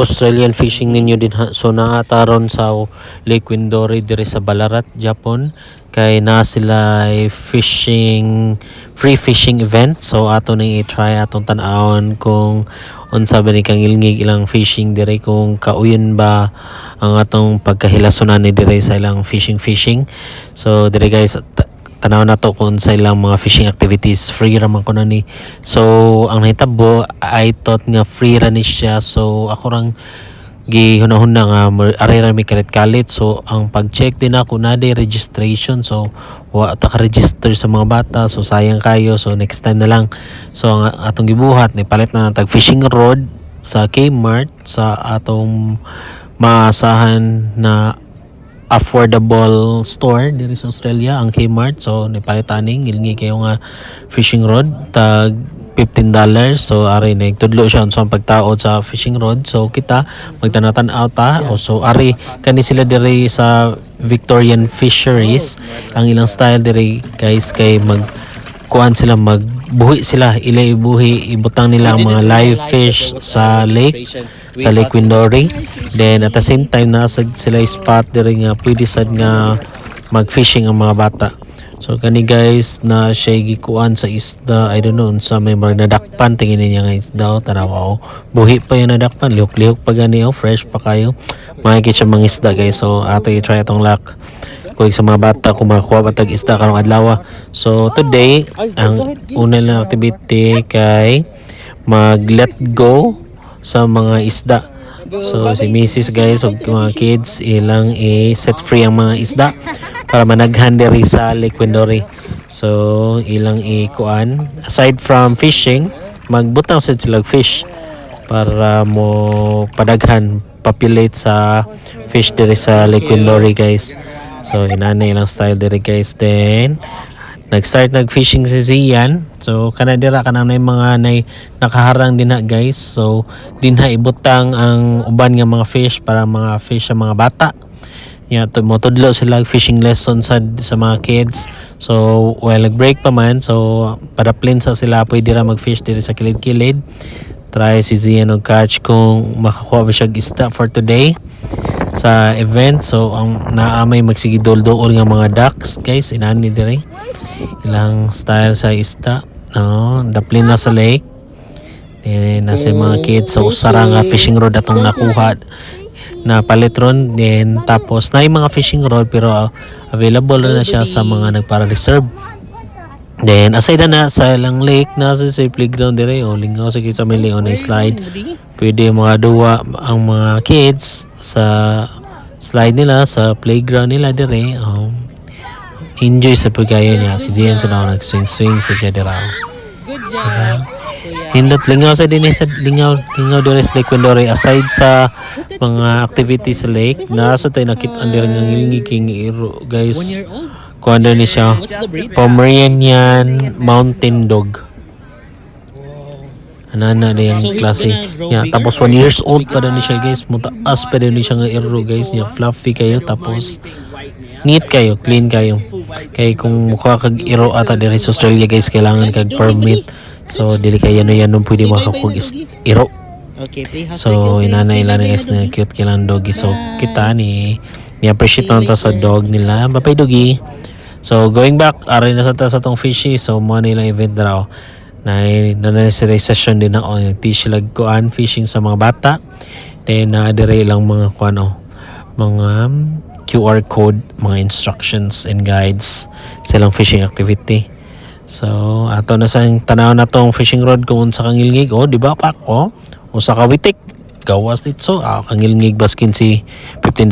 Australian fishing ninyo din ha. So naataron sa Lake Windori dire sa Ballarat, Japan kay na sila fishing free fishing event. So ato nang i-try atong tan-awon kung unsa ba ni kang ilngig ilang fishing dire, kung kauyon ba ang atong pagkahilasonan ni dire sa ilang fishing. So dire guys, tanaw na to kung sa ilang mga fishing activities. Free raman ko na ni. So ang nahitabo I thought nga free ra ni siya. So ako rang gihunahuna nga aray ra mi kalit-kalit. So ang pag-check din ako na day registration. So wa ta ka-register sa mga bata. So sayang kayo. So next time na lang. So ang atong gibuhat ni palit na ng tag fishing rod sa Kmart sa atong maasahan na affordable store diri sa Australia, ang Kmart. So nipalitaning ilngi kayo nga fishing rod tag $15. So ari nagtudlo siya unsa ang pagtaod sa fishing rod. So kita magtanatan-aw ta. So ari kani sila diri sa Victorian Fisheries. Ang ilang style diri guys kay kuan sila, magbuhi sila, ibuhi, ibutang nila ang mga live fish sa lake Windori. Then at the same time nasa sila spot diri nga pwede sad nga mag-fishing ang mga bata. So kani guys na siya gikuan sa isda, I don't know unsa may nadakpan, tingin niya nga isda o tanawa o buhi pa yung nadakpan, lihok pa gani o fresh pa kayo, makikita siya mga isda guys. So ato i-try itong luck kuig sa mga bata kung makakuha ba tag isda karong adlaw. So today ang una lang activity kay mag let go sa mga isda. So si Mrs. guys ug mga kids ilang i-set free ang mga isda para managhan diri sa Lake Windori. So ilang ikuan aside from fishing, magbutang sad sila fish para mo padaghan populate sa fish diri sa Lake Windori guys. So inanay ilang style diri guys. Then nag-start nag-fishing si Zian. So kanadira kanang nay mga nakaharang din na guys. So dinha ibutang ang uban nga mga fish para mga fish sa mga bata. Motudlo sila fishing lesson sa mga kids. So while nag-break pa man, so padaplin sa sila pwede ra mag-fish diri sa kilid-kilid. Try si Zian og catch kung makakuha ba siya isda for today sa event. So ang naamay magsigidol-dool nga mga ducks guys, inani diri ilang style sa isda. Daplin na sa lake. Then nasa mga kids, so usara nga fishing rod atong nakuha na palitron. Then tapos na yung mga fishing rod pero available na siya sa mga nagpara-reserve. Then aside na sa ilang lake na sa playground dire o lingaw sa kita may on slide. Pwede mga duwa ang mga kids sa slide nila sa playground nila dire. Enjoy sa pagkayo niya. Si Zian sa nag-swing sa siya dire. Good job. Hindot lingaw sa din sa lingaw dire sa Lake Windori. Aside sa mga activities sa lake, nasa tayo nakita dire nga ngilngig iro guys. 1 year old. Kuanda ni siya Pomeranian Mountain Dog. Anana na yung klase. Tapos 1 years old pa daw ni siya guys. Mutaas pa daw ni siya nga iro guys. Fluffy kayo tapos neat kayo, clean kayo. Kaya kung mukha kag iro ata diri sa Australia guys, kailangan kag permit. So dili kay ano pwede makakuha iro. So inana ila na guys na cute kilang doggy. So kita ni appreciate naman sa dog nila. Bye doggy. So going back, aray na sa tong fishy. So mo nilang event daw na session din ako. Nag-teach sila kuan fishing sa mga bata. Then dire ilang mga kuan mga QR code, mga instructions and guides sa ilang fishing activity. So ato na sa tanaw na tong fishing rod kung unsa kang ilngig. Di ba pak? Usa ka witik gawas dito. Kang ilngig baskin si $15.